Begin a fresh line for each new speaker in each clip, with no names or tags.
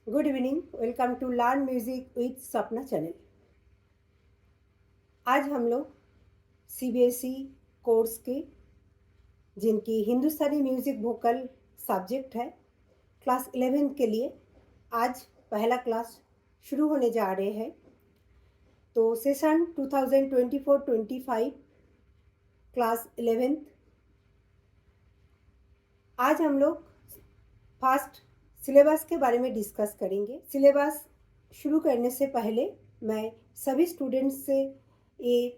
Good evening. Welcome to learn music with Sapna channel. आज हम लोग सीबीएसई कोर्स के जिनकी हिंदुस्तानी म्यूजिक वोकल सब्जेक्ट है क्लास 11 के लिए आज पहला क्लास शुरू होने जा रहे हैं। तो सेशन 2024-25 क्लास 11 आज हम लोग फास्ट सिलेबस के बारे में डिस्कस करेंगे। सिलेबस शुरू करने से पहले मैं सभी स्टूडेंट्स से ये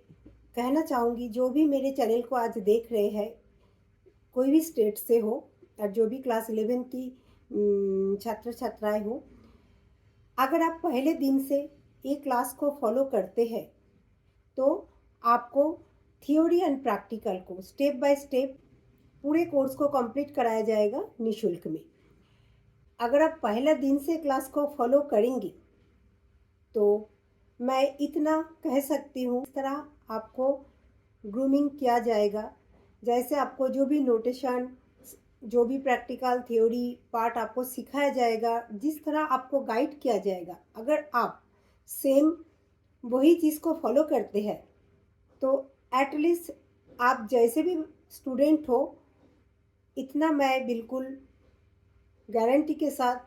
कहना चाहूँगी, जो भी मेरे चैनल को आज देख रहे हैं, कोई भी स्टेट से हो और जो भी क्लास 11 की छात्र छात्राएं हो, अगर आप पहले दिन से ये क्लास को फॉलो करते हैं तो आपको थियोरी एंड प्रैक्टिकल को स्टेप बाय स्टेप पूरे कोर्स को कंप्लीट कराया जाएगा निःशुल्क में। अगर आप पहला दिन से क्लास को फॉलो करेंगे तो मैं इतना कह सकती हूँ, इस तरह आपको ग्रूमिंग किया जाएगा। जैसे आपको जो भी नोटेशन, जो भी प्रैक्टिकल थ्योरी पार्ट आपको सिखाया जाएगा, जिस तरह आपको गाइड किया जाएगा, अगर आप सेम वही चीज़ को फॉलो करते हैं तो एटलीस्ट आप जैसे भी स्टूडेंट हो, इतना मैं बिल्कुल गारंटी के साथ,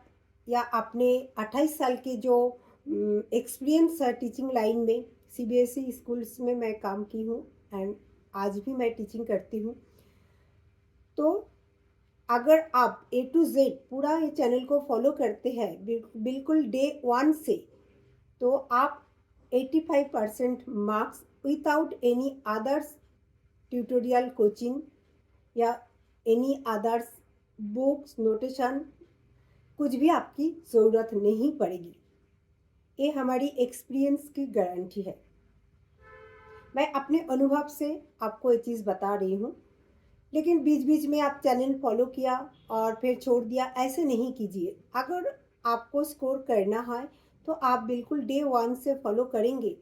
या अपने 28 साल के जो एक्सपीरियंस है टीचिंग लाइन में, सीबीएसई स्कूल्स में मैं काम की हूँ एंड आज भी मैं टीचिंग करती हूँ। तो अगर आप ए टू जेड पूरा ये चैनल को फॉलो करते हैं बिल्कुल डे 1 से, तो आप 85% marks without any others tutorial coaching या एनी अदर्स बुक्स नोटेशन, कुछ भी आपकी ज़रूरत नहीं पड़ेगी। ये हमारी एक्सपीरियंस की गारंटी है। मैं अपने अनुभव से आपको ये चीज़ बता रही हूँ। लेकिन बीच बीच में आप चैनल फॉलो किया और फिर छोड़ दिया, ऐसे नहीं कीजिए। अगर आपको स्कोर करना है तो आप बिल्कुल डे 1 से फॉलो करेंगे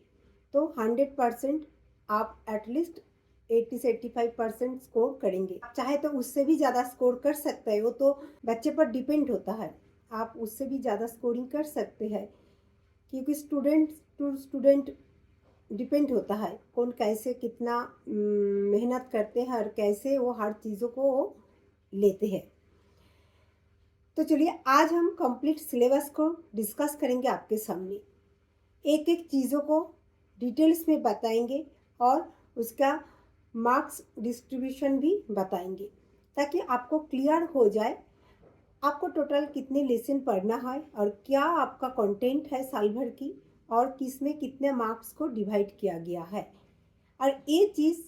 तो 100% आप एटलीस्ट 80 से 85% स्कोर करेंगे। आप चाहे तो उससे भी ज़्यादा स्कोर कर सकते हैं, वो तो बच्चे पर डिपेंड होता है। आप उससे भी ज़्यादा स्कोरिंग कर सकते हैं, क्योंकि स्टूडेंट टू स्टूडेंट डिपेंड होता है कौन कैसे कितना मेहनत करते हैं और कैसे वो हर चीज़ों को लेते हैं। तो चलिए आज हम कंप्लीट सिलेबस को डिस्कस करेंगे आपके सामने। एक एक चीज़ों को डिटेल्स में बताएंगे और उसका मार्क्स डिस्ट्रीब्यूशन भी बताएंगे, ताकि आपको क्लियर हो जाए आपको टोटल कितने लेसन पढ़ना है और क्या आपका कंटेंट है साल भर की, और किस में कितने मार्क्स को डिवाइड किया गया है। और ये चीज़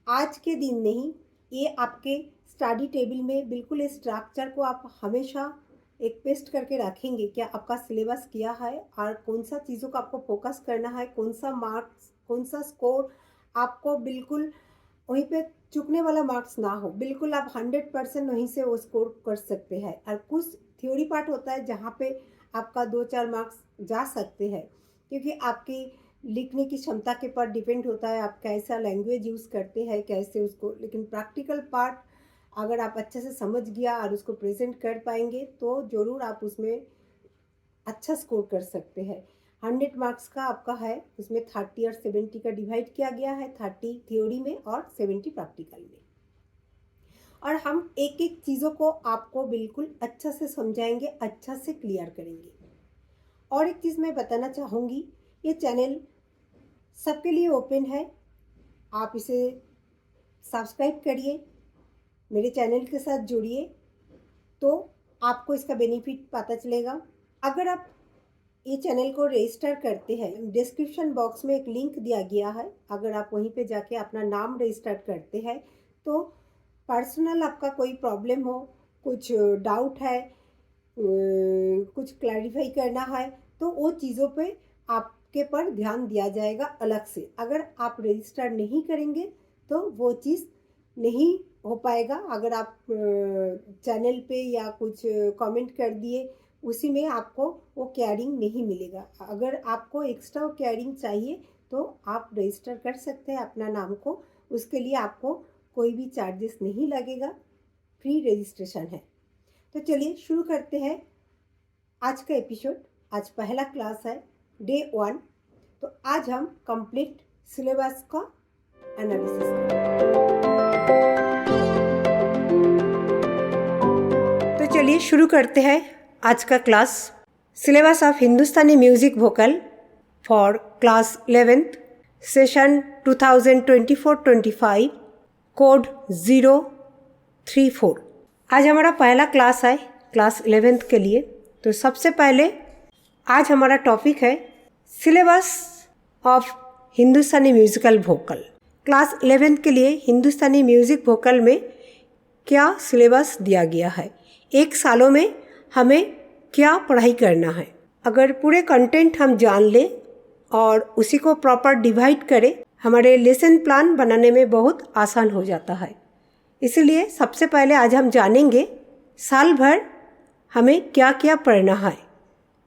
आज के दिन नहीं, ये आपके स्टडी टेबल में बिल्कुल इस स्ट्रक्चर को आप हमेशा एक पेस्ट करके रखेंगे, क्या आपका सिलेबस किया है और कौन सा चीज़ों को आपको फोकस करना है, कौन सा मार्क्स, कौन सा स्कोर आपको बिल्कुल वहीं पे चुकने वाला मार्क्स ना हो। बिल्कुल आप 100% वहीं से वो स्कोर कर सकते हैं। और कुछ थ्योरी पार्ट होता है जहाँ पे आपका 2-4 मार्क्स जा सकते हैं, क्योंकि आपकी लिखने की क्षमता के पर डिपेंड होता है, आप कैसा लैंग्वेज यूज़ करते हैं, कैसे उसको। लेकिन प्रैक्टिकल पार्ट अगर आप अच्छे से समझ गया और उसको प्रेजेंट कर पाएंगे तो ज़रूर आप उसमें अच्छा स्कोर कर सकते हैं। 100 मार्क्स का आपका है, उसमें 30 और 70 का डिवाइड किया गया है, 30 थ्योरी में और 70 प्रैक्टिकल में। और हम एक एक चीज़ों को आपको बिल्कुल अच्छा से समझाएंगे, अच्छा से क्लियर करेंगे। और एक चीज़ मैं बताना चाहूँगी, ये चैनल सबके लिए ओपन है। आप इसे सब्सक्राइब करिए, मेरे चैनल के साथ जुड़िए, तो आपको इसका बेनिफिट पता चलेगा। अगर आप ये चैनल को रजिस्टर करते हैं, डिस्क्रिप्शन बॉक्स में एक लिंक दिया गया है, अगर आप वहीं पे जाके अपना नाम रजिस्टर करते हैं तो पर्सनल आपका कोई प्रॉब्लम हो, कुछ डाउट है, कुछ क्लैरिफाई करना है, तो वो चीज़ों पे आपके पर ध्यान दिया जाएगा अलग से। अगर आप रजिस्टर नहीं करेंगे तो वो चीज़ नहीं हो पाएगा। अगर आप चैनल पे या कुछ कमेंट कर दिए, उसी में आपको वो केयरिंग नहीं मिलेगा। अगर आपको एक्स्ट्रा केयरिंग चाहिए तो आप रजिस्टर कर सकते हैं अपना नाम को, उसके लिए आपको कोई भी चार्जेस नहीं लगेगा, फ्री रजिस्ट्रेशन है। तो चलिए शुरू करते हैं आज का एपिसोड, आज पहला क्लास है, डे 1। तो आज हम कंप्लीट सिलेबस का एनालिसिस करेंगे। तो चलिए शुरू करते हैं आज का class. Syllabus of Hindustani music vocal for class 11th session 2024-25 code 034। आज हमारा पहला क्लास है क्लास 11th के लिए। तो सबसे पहले आज हमारा टॉपिक है syllabus of Hindustani musical vocal. Class 11th के लिए हिंदुस्तानी म्यूज़िक वोकल में क्या सिलेबस दिया गया है, एक सालों में हमें क्या पढ़ाई करना है। अगर पूरे कंटेंट हम जान लें और उसी को प्रॉपर डिवाइड करें, हमारे लेसन प्लान बनाने में बहुत आसान हो जाता है। इसलिए सबसे पहले आज हम जानेंगे साल भर हमें क्या क्या पढ़ना है,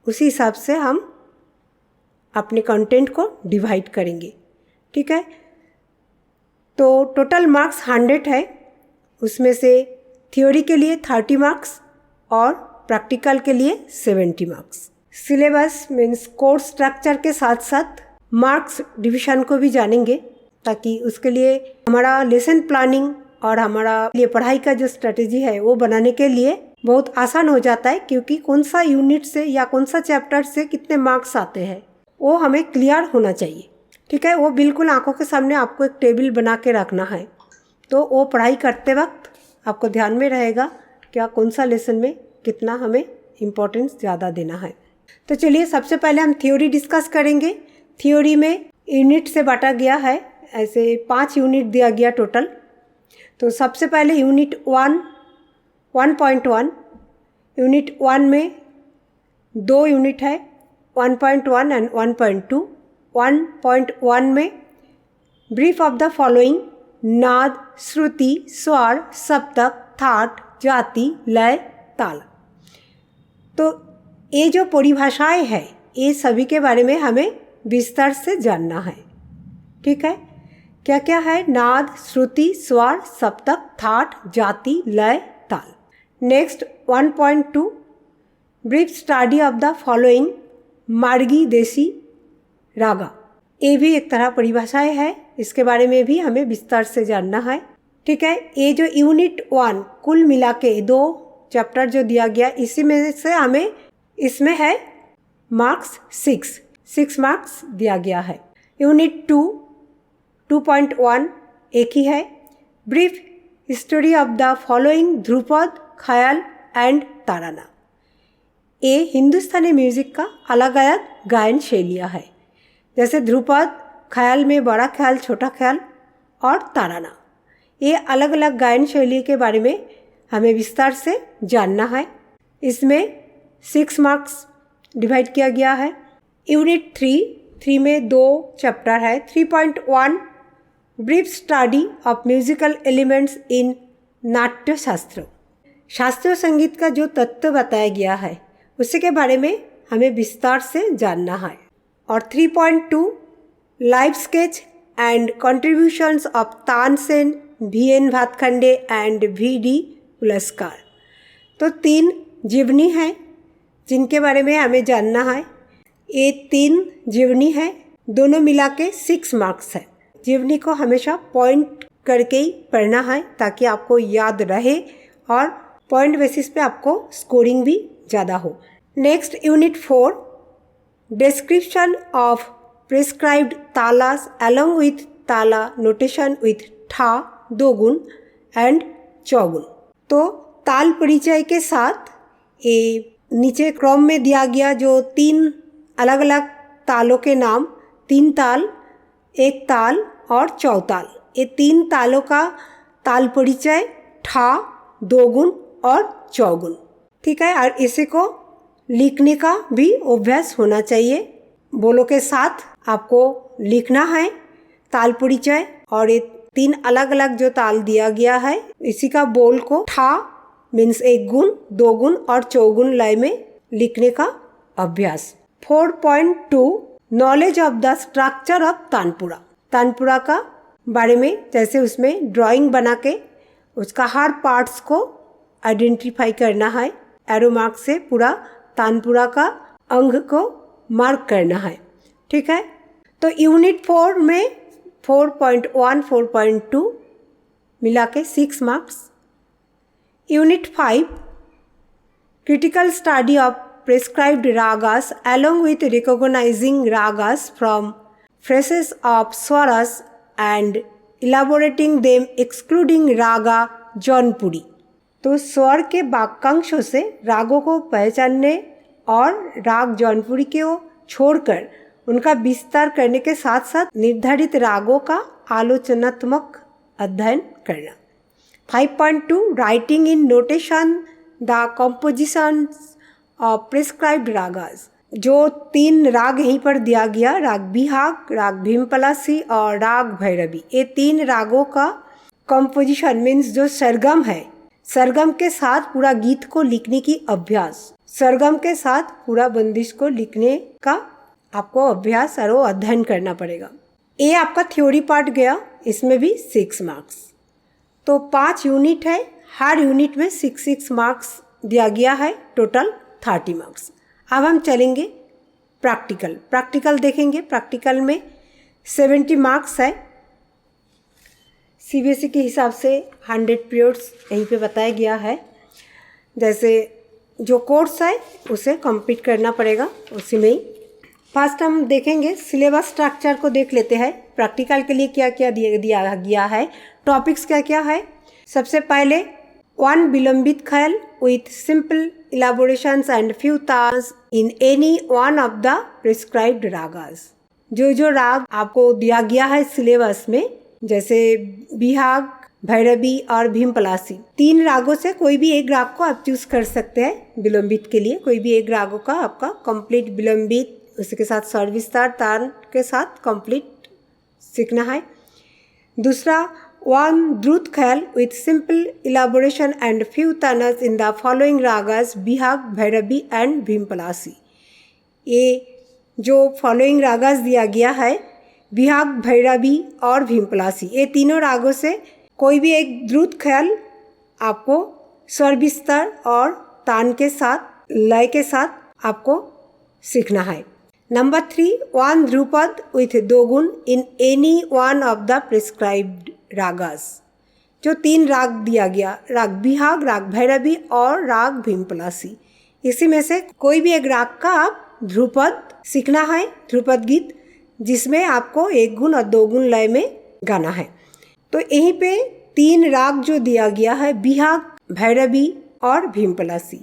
उसी हिसाब से हम अपने कंटेंट को डिवाइड करेंगे। ठीक है, तो टोटल मार्क्स 100 है। उसमें से थ्योरी के लिए 30 मार्क्स और प्रैक्टिकल के लिए 70 marks. Syllabus means course structure के साथ साथ मार्क्स डिवीजन को भी जानेंगे, ताकि उसके लिए हमारा लेसन प्लानिंग और हमारा लिए पढ़ाई का जो स्ट्रेटेजी है वो बनाने के लिए बहुत आसान हो जाता है, क्योंकि कौन सा यूनिट से या कौन सा चैप्टर से कितने मार्क्स आते हैं वो हमें क्लियर होना चाहिए। ठीक है, वो बिल्कुल आंखों के सामने आपको एक टेबल बना के रखना है, तो वो पढ़ाई करते वक्त आपको ध्यान में रहेगा क्या कौन सा लेसन में कितना हमें इम्पोर्टेंस ज़्यादा देना है। तो चलिए सबसे पहले हम थ्योरी डिस्कस करेंगे। थ्योरी में यूनिट से बांटा गया है, ऐसे 5 यूनिट दिया गया टोटल। तो सबसे पहले यूनिट 1.1। यूनिट 1 में 2 यूनिट है, 1.1 एंड 1.2। 1.1 में ब्रीफ ऑफ द फॉलोइंग नाद, श्रुति, स्वर, सप्तक, थाट, जाति, लय, ताल। तो ये जो परिभाषाएं हैं ये सभी के बारे में हमें विस्तार से जानना है। ठीक है, क्या क्या है? नाद, श्रुति, स्वर, सप्तक, थाट, जाति, लय, ताल। Next 1.2 brief study of the following मार्गी देसी रागा। ये भी एक तरह परिभाषाएं है, इसके बारे में भी हमें विस्तार से जानना है। ठीक है, ये जो यूनिट 1 कुल मिला के 2 चैप्टर जो दिया गया, इसी में से हमें इसमें है मार्क्स 6 मार्क्स दिया गया है। यूनिट 2.1 एक ही है, brief history of the following Dhrupad, ख्याल एंड ताराना। ये हिंदुस्तानी म्यूज़िक का अलग अलग गायन शैलियाँ है, जैसे ध्रुपद, ख्याल में बड़ा ख्याल, छोटा ख्याल और ताराना। ये अलग अलग गायन शैली के बारे में हमें विस्तार से जानना है। इसमें 6 मार्क्स डिवाइड किया गया है। यूनिट 3 में 2 चैप्टर है। 3.1 brief study of musical elements in नाट्य शास्त्र। शास्त्रीय संगीत का जो तत्व बताया गया है उसी के बारे में हमें विस्तार से जानना है। और 3.2 live sketch and contributions of Tansen, VN Bhatkhande and VD पुरस्कार। तो 3 जीवनी हैं जिनके बारे में हमें जानना है। ये 3 जीवनी है, दोनों मिला के 6 मार्क्स है। जीवनी को हमेशा पॉइंट करके ही पढ़ना है ताकि आपको याद रहे और पॉइंट बेसिस पे आपको स्कोरिंग भी ज़्यादा हो। Next unit 4 description of prescribed talas along with tala notation with ठा, दोगुन एंड चौगुन। तो ताल परिचय के साथ ये नीचे क्रम में दिया गया जो 3 अलग अलग तालों के नाम, 3 ताल, 1 ताल और चौताल, ये 3 तालों का ताल परिचय ठा, दोगुन और चौगुन। ठीक है, और इसी को लिखने का भी अभ्यास होना चाहिए। बोलों के साथ आपको लिखना है ताल परिचय, और ये 3 अलग अलग जो ताल दिया गया है इसी का बोल को ठा मीन्स 1 गुण, 2 गुण और चौगुन लय में लिखने का अभ्यास। 4.2 knowledge of the structure of tanpura. Tanpura का बारे में, जैसे उसमें ड्राइंग बना के उसका हर पार्ट्स को आइडेंटिफाई करना है, एरो मार्क से पूरा तानपुरा का अंग को मार्क करना है। ठीक है, तो यूनिट 4 में 4.1 4.2 मिला के 6 marks. Unit 5 critical study of prescribed ragas along with recognizing ragas from phrases of swaras and elaborating them excluding raga Jaunpuri. तो स्वर के वाक्यांशों से रागों को पहचानने और राग जौनपुरी को छोड़कर उनका विस्तार करने के साथ साथ निर्धारित रागों का आलोचनात्मक अध्ययन करना। 5.2 writing in notation the compositions of prescribed ragas. जो 3 राग यहीं पर दिया गया, राग बिहाग, राग भीमपलासी और राग भैरवी, ये 3 रागों का कॉम्पोजिशन मीन्स जो सरगम है, सरगम के साथ पूरा गीत को लिखने की अभ्यास, सरगम के साथ पूरा बंदिश को लिखने का आपको अभ्यास और अध्ययन करना पड़ेगा। ये आपका थ्योरी पार्ट गया, इसमें भी 6 मार्क्स। तो 5 यूनिट है, हर यूनिट में 6 मार्क्स दिया गया है, टोटल 30 मार्क्स। अब हम चलेंगे प्रैक्टिकल देखेंगे। प्रैक्टिकल में 70 मार्क्स है। सीबीएसई के हिसाब से 100 पीरियड्स यहीं पे बताया गया है। जैसे जो कोर्स है उसे कंप्लीट करना पड़ेगा उसी में ही। फर्स्ट हम देखेंगे सिलेबस स्ट्रक्चर को देख लेते हैं। प्रैक्टिकल के लिए क्या क्या दिया गया है, टॉपिक्स क्या क्या है। सबसे पहले 1 vilambit khayal with simple elaborations and few talas in any one of the prescribed ragas. जो राग आपको दिया गया है सिलेबस में, जैसे बिहाग, भैरवी और भीमपलासी, 3 रागों से कोई भी एक राग को आप चूज कर सकते हैं विलंबित के लिए। कोई भी एक रागों का आपका कंप्लीट विलंबित, उसके साथ स्वर विस्तार, तान के साथ कंप्लीट सीखना है। दूसरा 1 drut khayal with simple elaboration and few taans in the following ragas Bihag, Bhairavi and Bhimpalasi. ये जो फॉलोइंग रागास दिया गया है, बिहाग, भैरवी और भीमपलासी, ये तीनों रागों से कोई भी एक द्रुत ख्याल आपको स्वर विस्तार और तान के साथ, लय के साथ आपको सीखना है। नंबर 3 1 ध्रुपद विथ 2 गुण इन any one of the prescribed ragas. जो 3 राग दिया गया, राग बिहाग, राग भैरवी और राग भीमपलासी, इसी में से कोई भी एक राग का आप ध्रुपद सीखना है, ध्रुपद गीत, जिसमें आपको 1 गुण और 2 गुण लय में गाना है। तो यहीं पे 3 राग जो दिया गया है, बिहाग, भैरवी और भीमपलासी,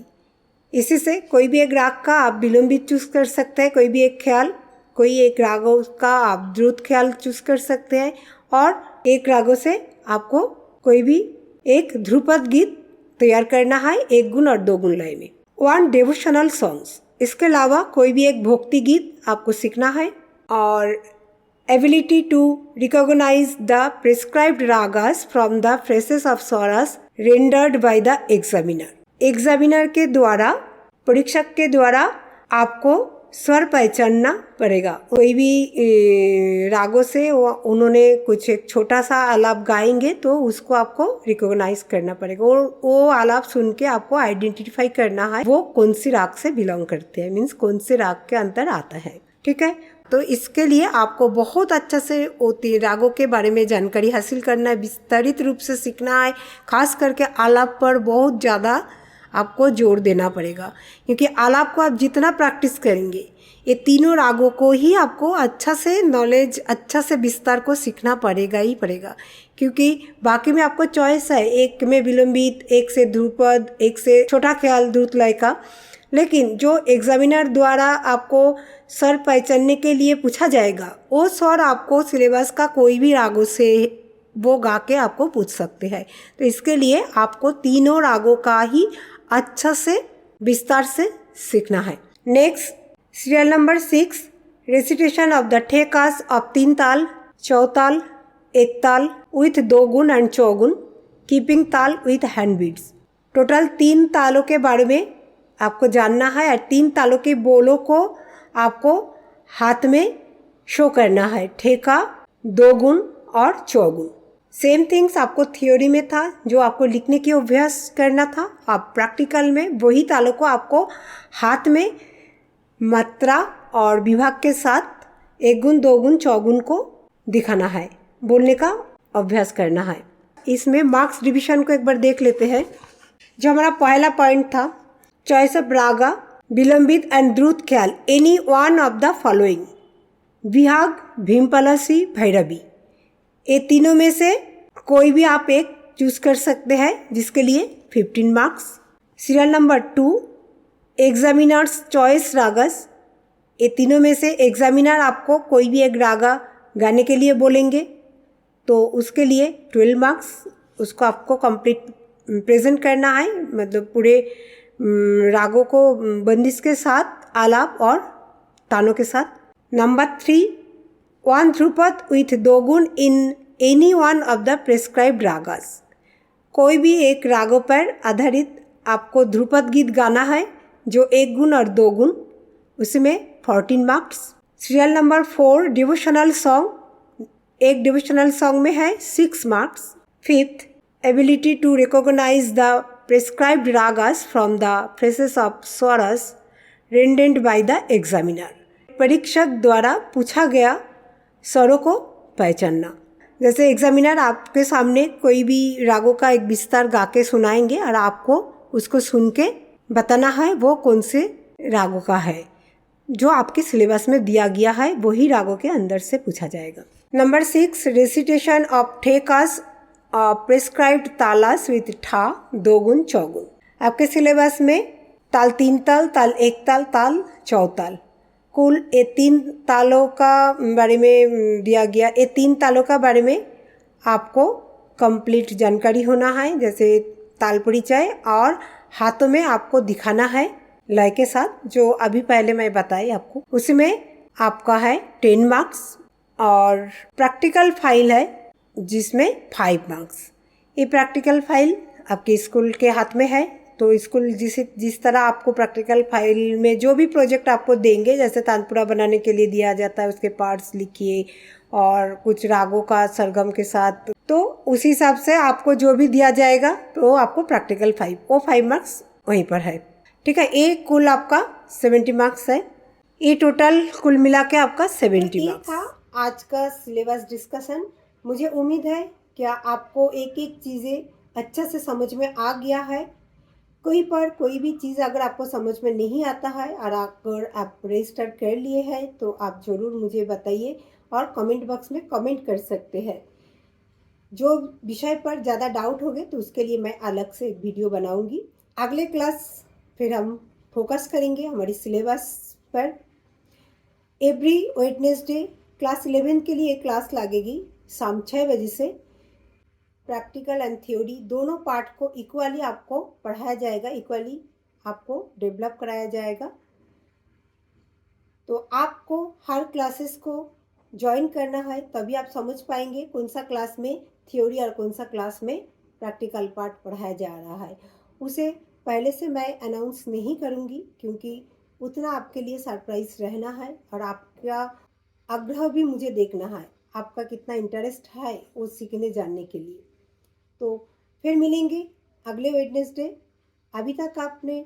इसी से कोई भी एक राग का आप विलंबित चूज कर सकते हैं। कोई भी एक ख्याल, कोई एक रागों का आप द्रुत ख्याल चूज कर सकते हैं और एक रागों से आपको कोई भी एक ध्रुपद गीत तैयार करना है 1 गुण और 2 गुण लय में। 1 डिवोशनल सॉन्ग्स, इसके अलावा कोई भी एक भक्ति गीत आपको सीखना है। और ability to recognise the prescribed ragas from the phrases of swaras rendered by the examiner. Examiner के द्वारा, परीक्षक के द्वारा आपको स्वर पहचानना पड़ेगा। कोई भी रागों से उन्होंने कुछ एक छोटा सा आलाप गाएंगे तो उसको आपको रिकॉग्नाइज करना पड़ेगा। वो आलाप सुन के आपको आइडेंटिफाई करना है वो कौन सी राग से बिलोंग करते हैं, मीन्स कौन से राग के अंतर आता है। ठीक है, तो इसके लिए आपको बहुत अच्छा से रागों के बारे में जानकारी हासिल करना है, विस्तारित रूप से सीखना है। खास करके आलाप पर बहुत ज़्यादा आपको जोर देना पड़ेगा, क्योंकि आलाप को आप जितना प्रैक्टिस करेंगे, ये तीनों रागों को ही आपको अच्छा से नॉलेज, अच्छा से विस्तार को सीखना पड़ेगा ही पड़ेगा। क्योंकि बाकी में आपको चॉइस है, एक में विलंबित, एक से ध्रुपद, एक से छोटा ख्याल द्रुत लय का। लेकिन जो एग्जामिनर द्वारा आपको स्वर पहचानने के लिए पूछा जाएगा, वो स्वर आपको सिलेबस का कोई भी रागों से वो गा के आपको पूछ सकते हैं। तो इसके लिए आपको तीनों रागों का ही अच्छा से विस्तार से सीखना है। Next serial number 6 recitation of the thekas of 3 tal, चौताल, एक ताल विथ 2 गुण एंड 4 गुण, कीपिंग ताल विथ हैंड बीट्स। टोटल 3 तालों के बारे में आपको जानना है और 3 तालों के बोलों को आपको हाथ में शो करना है। ठेका, 2 गुण और 4 गुण। सेम थिंग्स आपको थ्योरी में था, जो आपको लिखने की अभ्यास करना था, आप प्रैक्टिकल में वही तालों को आपको हाथ में मात्रा और विभाग के साथ 1 गुण 2 गुण 4 गुण को दिखाना है, बोलने का अभ्यास करना है। इसमें मार्क्स डिवीजन को एक बार देख लेते हैं। जो हमारा पहला पॉइंट था, चॉइस ऑफ रागा, विलंबित एंड द्रुत ख्याल, any one of the following, Vihag, Bhimpalasi, Bhairavi, ये तीनों में से कोई भी आप एक चूज कर सकते हैं, जिसके लिए 15 marks. Serial number 2, examiners choice ragas, ये तीनों में से एग्जामिनर आपको कोई भी एक रागा गाने के लिए बोलेंगे, तो उसके लिए 12 मार्क्स, उसको आपको कंप्लीट प्रेजेंट करना है, मतलब पूरे रागों को बंदिश के साथ, आलाप और तानों के साथ। नंबर 3, 1 ध्रुपद विथ 2 गुण इन any one of the prescribed ragas, कोई भी एक रागों पर आधारित आपको ध्रुपद गीत गाना है, जो 1 गुण और 2 गुण, उसमें 14 marks. Serial number 4, devotional song, एक डिवोशनल सॉन्ग में है 6 marks. 5th, ability to recognise the prescribed ragas from the phrases of swaras rendered by the examiner, परीक्षक द्वारा पूछा गया स्वरों को पहचानना। जैसे एग्जामिनर आपके सामने कोई भी रागों का एक विस्तार गा के सुनाएंगे और आपको उसको सुन के बताना है वो कौन से रागों का है, जो आपके सिलेबस में दिया गया है वही रागों के अंदर से पूछा जाएगा। Number 6, recitation of thekas prescribed talas with ठा, 2 गुण 4 गुण। आपके सिलेबस में ताल 3 ताल, ताल 1 ताल, ताल 4 ताल, कुल ये 3 तालों का बारे में दिया गया। ये 3 तालों का बारे में आपको कंप्लीट जानकारी होना है, जैसे ताल परिचय, और हाथों में आपको दिखाना है लय के साथ, जो अभी पहले मैं बताई आपको। उसमें आपका है 10 मार्क्स, और प्रैक्टिकल फाइल है जिसमें 5 मार्क्स। ये प्रैक्टिकल फाइल आपके स्कूल के हाथ में है, तो स्कूल जिस तरह आपको प्रैक्टिकल फाइल में जो भी प्रोजेक्ट आपको देंगे, जैसे तानपुरा बनाने के लिए दिया जाता है, उसके पार्ट्स लिखिए और कुछ रागों का सरगम के साथ, तो उसी हिसाब से आपको जो भी दिया जाएगा तो आपको प्रैक्टिकल 5, वो 5 मार्क्स वहीं पर है। ठीक है, ये कुल आपका 70 मार्क्स है। ये टोटल कुल मिला के आपका 70 मार्क्स था आज का सिलेबस डिस्कशन। मुझे उम्मीद है कि आपको एक एक चीज़ें अच्छा से समझ में आ गया है। कोई भी चीज़ अगर आपको समझ में नहीं आता है और अगर आप रजिस्टर कर लिए हैं, तो आप ज़रूर मुझे बताइए और कमेंट बॉक्स में कमेंट कर सकते हैं। जो विषय पर ज़्यादा डाउट होंगे तो उसके लिए मैं अलग से एक वीडियो बनाऊंगी। अगले क्लास फिर हम फोकस करेंगे हमारी सिलेबस पर। एवरी वेडनेसडे क्लास 11 के लिए क्लास लगेगी शाम 6 बजे से। प्रैक्टिकल एंड थ्योरी दोनों पार्ट को इक्वली आपको पढ़ाया जाएगा, इक्वली आपको डेवलप कराया जाएगा। तो आपको हर क्लासेस को ज्वाइन करना है, तभी आप समझ पाएंगे कौन सा क्लास में थ्योरी और कौन सा क्लास में प्रैक्टिकल पार्ट पढ़ाया जा रहा है। उसे पहले से मैं अनाउंस नहीं करूँगी, क्योंकि उतना आपके लिए सरप्राइज रहना है और आपका आग्रह भी मुझे देखना है, आपका कितना इंटरेस्ट है वो सीखने जानने के लिए। तो फिर मिलेंगे अगले वेडनेसडे। अभी तक आपने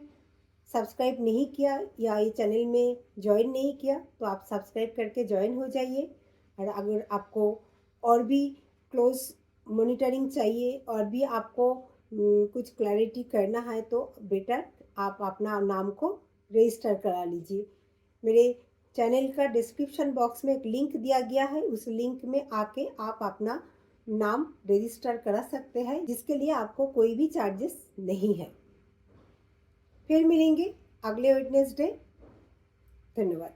सब्सक्राइब नहीं किया या ये चैनल में ज्वाइन नहीं किया, तो आप सब्सक्राइब करके ज्वाइन हो जाइए। और अगर आपको और भी क्लोज मॉनिटरिंग चाहिए और भी आपको कुछ क्लैरिटी करना है, तो बेटर आप अपना नाम को रजिस्टर करा लीजिए। मेरे चैनल का डिस्क्रिप्शन बॉक्स में एक लिंक दिया गया है, उस लिंक में आके आप अपना नाम रजिस्टर करा सकते हैं, जिसके लिए आपको कोई भी चार्जेस नहीं है। फिर मिलेंगे अगले वेडनेसडे। धन्यवाद।